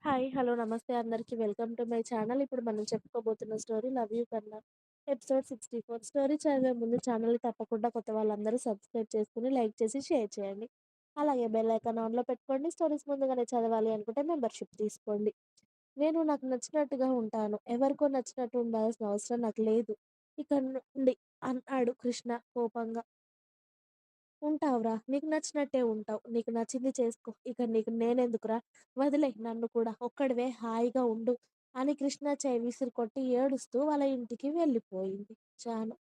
Hi. Hello. నమస్తే అందరికి. Welcome to my channel. ఇప్పుడు మనం చెప్పుకోబోతున్న స్టోరీ 'లవ్ యూ కన్నా' ఎపిసోడ్ 64. స్టోరీ చదివే ముందు ఛానల్‌ని తప్పకుండా కొత్త వాళ్ళందరూ సబ్స్క్రైబ్ చేసుకొని, లైక్ చేసి, షేర్ చేయండి. అలాగే బెల్ ఐకాన్ ఆన్‌లో పెట్టుకోండి. స్టోరీస్ ముందుగానే చదవాలి అనుకుంటే మెంబర్‌షిప్ తీసుకోండి. నేను నాకు నచ్చినట్టుగా ఉంటాను. ఎవరికో నచ్చినట్టు ఉండాల్సిన అవసరం నాకు లేదు. ఇక నుండి అన్నాడు కృష్ణ కోపంగా. ఉంటావురా. నీకు నచ్చినట్టే ఉంటావు. నీకు నచ్చింది చేసుకో. ఇక నీకు నేనెందుకురా? వదిలేయ్ నన్ను కూడా. ఒక్కడివే హాయిగా ఉండు అని కృష్ణ చెయ్యి విసిరికొట్టి ఏడుస్తూ వాళ్ళ ఇంటికి వెళ్ళిపోయింది జాను.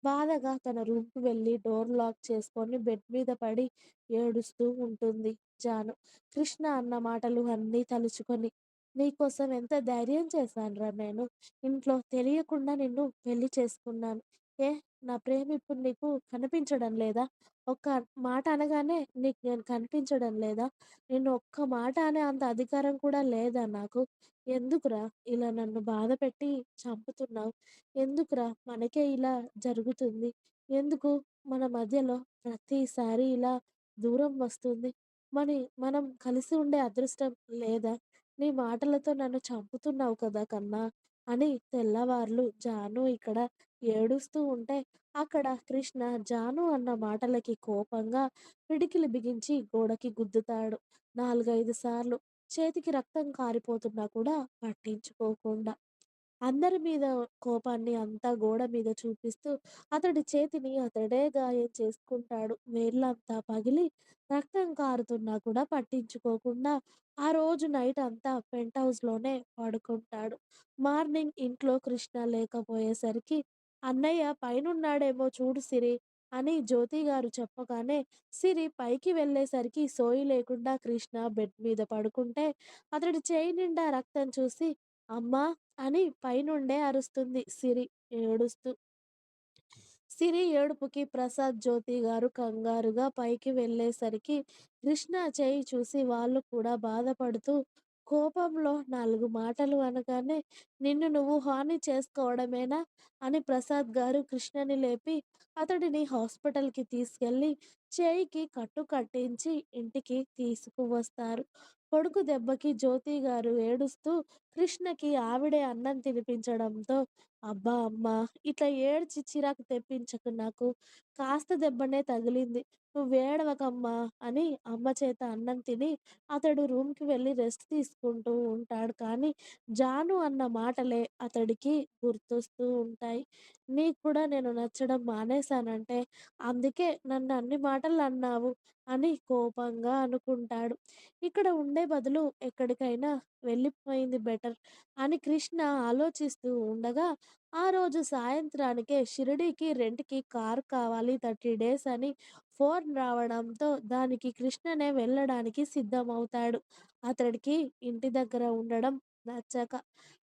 బాధగా తన రూమ్‌కి వెళ్ళి డోర్ లాక్ చేసుకొని బెడ్ మీద పడి ఏడుస్తూ ఉంటుంది జాను. కృష్ణ అన్న మాటలు అన్నీ తలుచుకొని, నీకోసం ఎంత ధైర్యం చేశానురా నేను. ఇంట్లో తెలియకుండా నిన్ను పెళ్లి చేసుకున్నాను. ఏ నా ప్రేమ ఇప్పుడు నీకు కనిపించడం లేదా? ఒక్క మాట అనగానే నీకు నేను కనిపించడం లేదా? నిన్ను ఒక్క మాట అనే అంత అధికారం కూడా లేదా నాకు? ఎందుకురా ఇలా నన్ను బాధపెట్టి చంపుతున్నావు? ఎందుకురా మనకే ఇలా జరుగుతుంది? ఎందుకు మన మధ్యలో ప్రతిసారి ఇలా దూరం వస్తుంది? మనం కలిసి ఉండే అదృష్టం లేదా? నీ మాటలతో నన్ను చంపుతున్నావు కదా కన్నా! అని తెల్లవార్లు జాను ఇక్కడ ఏడుస్తూ ఉంటే అక్కడ కృష్ణ జాను అన్న మాటలకి కోపంగా పిడికిలి బిగించి గోడకి గుద్దుతాడు. 4, 5 సార్లు. చేతికి రక్తం కారిపోతున్నా కూడా పట్టించుకోకుండా. అందరి మీద కోపాన్ని అంతా గోడ మీద చూపిస్తూ అతడి చేతిని అతడే గాయం చేసుకుంటాడు. వేళ్ళంతా పగిలి రక్తం కారుతున్నా కూడా పట్టించుకోకుండా ఆ రోజు నైట్ అంతా పెంట్ హౌస్‌లోనే పడుకుంటాడు. మార్నింగ్ ఇంట్లో కృష్ణ లేకపోయేసరికి "అన్నయ్య పైనున్నాడేమో చూడు సిరి" అని జ్యోతి గారు చెప్పగానే సిరి పైకి వెళ్ళేసరికి సోయి లేకుండా కృష్ణ బెడ్ మీద పడుకుంటే అతడి చేయి నిండా రక్తం చూసి "అమ్మా" అని పైనుండే అరుస్తుంది సిరి ఏడుస్తూ. సిరి ఏడుపుకి ప్రసాద్, జ్యోతి గారు కంగారుగా పైకి వెళ్ళేసరికి కృష్ణ చేయి చూసి వాళ్ళు కూడా బాధపడుతూ కోపంలో 4 మాటలు అనగానే నిన్ను నువ్వు హాని చేసుకోవడమేనా అని ప్రసాద్ గారు కృష్ణని లేపి అతడిని హాస్పిటల్‌కి తీసుకెళ్ళి చేయికి కట్టు కట్టించి ఇంటికి తీసుకువస్తారు. కొడుకు దెబ్బకి జ్యోతి గారు ఏడుస్తూ కృష్ణకి ఆవిడే అన్నం తినిపించడంతో అబ్బా! అమ్మా! ఇట్లా ఏడ్చి చిరాకు తెప్పించకు నాకు. కాస్త దెబ్బనే తగిలింది. నువ్వేడవకమ్మా అని అమ్మ చేత అన్నం తిని అతడు రూమ్‌కి వెళ్ళి రెస్ట్ తీసుకుంటూ ఉంటాడు. కానీ జాను అన్న మాటలే అతడికి గుర్తొస్తూ ఉంటాయి. నీకు కూడా నేను నచ్చడం మానేశానంటే అందుకే నన్ను అన్ని మాటలు అన్నావు అని కోపంగా అనుకుంటాడు. ఇక్కడ ఉండే బదులు ఎక్కడికైనా వెళ్ళిపోయింది బెటర్ అని కృష్ణ ఆలోచిస్తూ ఉండగా ఆ రోజు సాయంత్రానికే షిరిడీకి రెంట్‌కి కారు కావాలి 30 డేస్ అని ఫోన్ రావడంతో దానికి కృష్ణనే వెళ్ళడానికి సిద్ధమవుతాడు. అతడికి ఇంటి దగ్గర ఉండడం నచ్చక.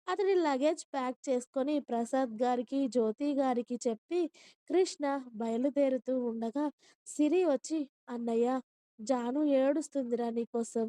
అతడి లగేజ్ ప్యాక్ చేసుకొని ప్రసాద్ గారికి, జ్యోతి గారికి చెప్పి కృష్ణ బయలుదేరుతూ ఉండగా సిరి వచ్చి "అన్నయ్య జాను ఏడుస్తుందిరా నీకోసం.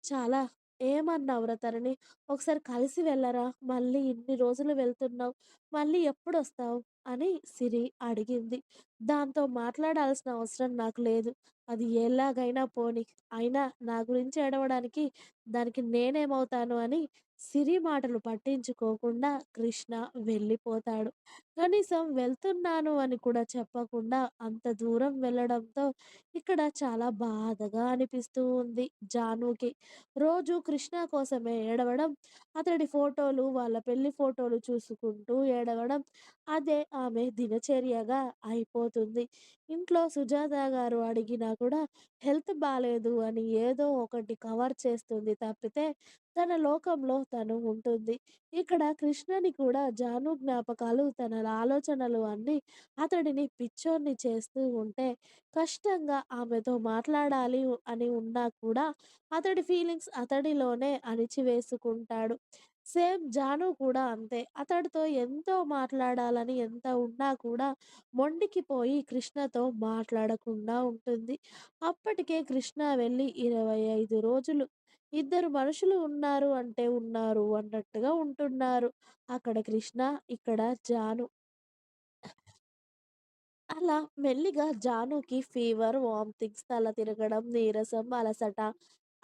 చాలా ఏమన్నావురా తనని? ఒకసారి కలిసి వెళ్ళరా? మళ్ళీ ఇన్ని రోజులు వెళ్తున్నావు. మళ్ళీ ఎప్పుడొస్తావు?" అని సిరి అడిగింది. దాంతో మాట్లాడాల్సిన అవసరం నాకు లేదు. అది ఎలాగైనా పోనీ. అయినా నా గురించి ఏడవడానికి దానికి నేనేమవుతాను అని సిరి మాటలు పట్టించుకోకుండా కృష్ణ వెళ్ళిపోతాడు. కనీసం వెళ్తున్నాను అని కూడా చెప్పకుండా అంత దూరం వెళ్ళడంతో ఇక్కడ చాలా బాధగా అనిపిస్తూ ఉంది జానుకి. రోజు కృష్ణ కోసమే ఏడవడం, అతడి ఫోటోలు, వాళ్ళ పెళ్లి ఫోటోలు చూసుకుంటూ ఏడవడం అదే ఆమె దినచర్యగా అయిపోతుంది. ఇంట్లో సుజాత గారు అడిగినా కూడా హెల్త్ బాలేదు అని ఏదో ఒకటి కవర్ చేస్తుంది తప్పితే తన లోకంలో తను ఉంటుంది. ఇక్కడ కృష్ణని కూడా జాను జ్ఞాపకాలు, తన ఆలోచనలు అన్నీ అతడిని పిచ్చోన్ని చేస్తూ ఉంటే కష్టంగా ఆమెతో మాట్లాడాలి అని ఉన్నా కూడా అతడి ఫీలింగ్స్ అతడిలోనే అణిచివేసుకుంటాడు. సేమ్ జాను కూడా అంతే. అతడితో ఎంతో మాట్లాడాలని ఎంత ఉన్నా కూడా మొండికిపోయి కృష్ణతో మాట్లాడకుండా ఉంటుంది. అప్పటికే కృష్ణ వెళ్ళి 25 రోజులు. ఇద్దరు మనుషులు ఉన్నారు అంటే ఉన్నారు అన్నట్టుగా ఉంటున్నారు. అక్కడ కృష్ణ, ఇక్కడ జాను. అలా మెల్లిగా జానుకి ఫీవర్, వామిటింగ్స్, తల తిరగడం, నీరసం, అలసట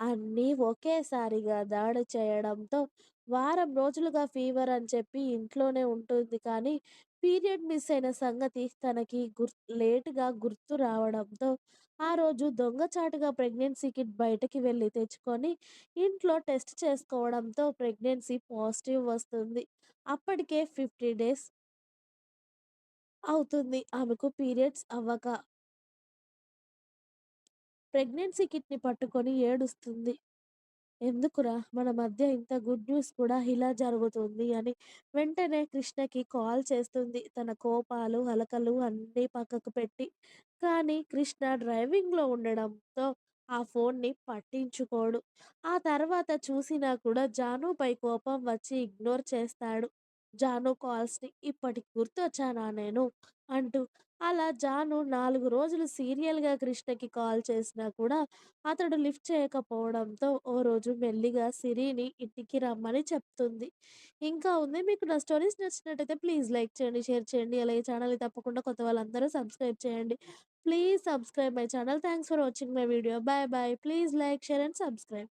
అన్నీ ఒకేసారిగా దాడి చేయడంతో వారం రోజులుగా ఫీవర్ అని చెప్పి ఇంట్లోనే ఉంటుంది. కానీ పీరియడ్ మిస్ అయిన సంగతి తనకి లేట్‌గా గుర్తు రావడంతో ఆ రోజు దొంగచాటుగా ప్రెగ్నెన్సీ కిట్ బయటకి వెళ్లి తెచ్చుకొని ఇంట్లో టెస్ట్ చేసుకోవడంతో ప్రెగ్నెన్సీ పాజిటివ్ వస్తుంది. అప్పటికే 50 డేస్ అవుతుంది ఆమెకు పీరియడ్స్ అవ్వక. ప్రెగ్నెన్సీ కిట్‌ని పట్టుకొని ఏడుస్తుంది. ఎందుకురా మన మధ్య ఇంత గుడ్ న్యూస్ కూడా ఇలా జరుగుతుంది అని వెంటనే కృష్ణకి కాల్ చేస్తుంది. తన కోపాలు, అలకలు అన్నీ పక్కకు పెట్టి. కానీ కృష్ణ డ్రైవింగ్‌లో ఉండడంతో ఆ ఫోన్‌ని పట్టించుకోడు. ఆ తర్వాత చూసినా కూడా జానుపై కోపం వచ్చి ఇగ్నోర్ చేస్తాడు. జాను కాల్స్‌ని ఇప్పటికి గుర్తొచ్చానా నేను అంటూ. అలా జాను 4 రోజులు సీరియల్‌గా కృష్ణకి కాల్ చేసినా కూడా అతడు లిఫ్ట్ చేయకపోవడంతో ఓ రోజు మెల్లిగా సిరిని ఇంటికి రమ్మని చెప్తుంది. ఇంకా ఉంది. మీకు నా స్టోరీస్ నచ్చినట్టయితే ప్లీజ్ లైక్ చేయండి, షేర్ చేయండి. అలాగే ఛానల్‌ని తప్పకుండా కొత్త వాళ్ళందరూ సబ్స్క్రైబ్ చేయండి. Please subscribe my channel. Thanks for watching my video. Bye bye. Please like, share and subscribe.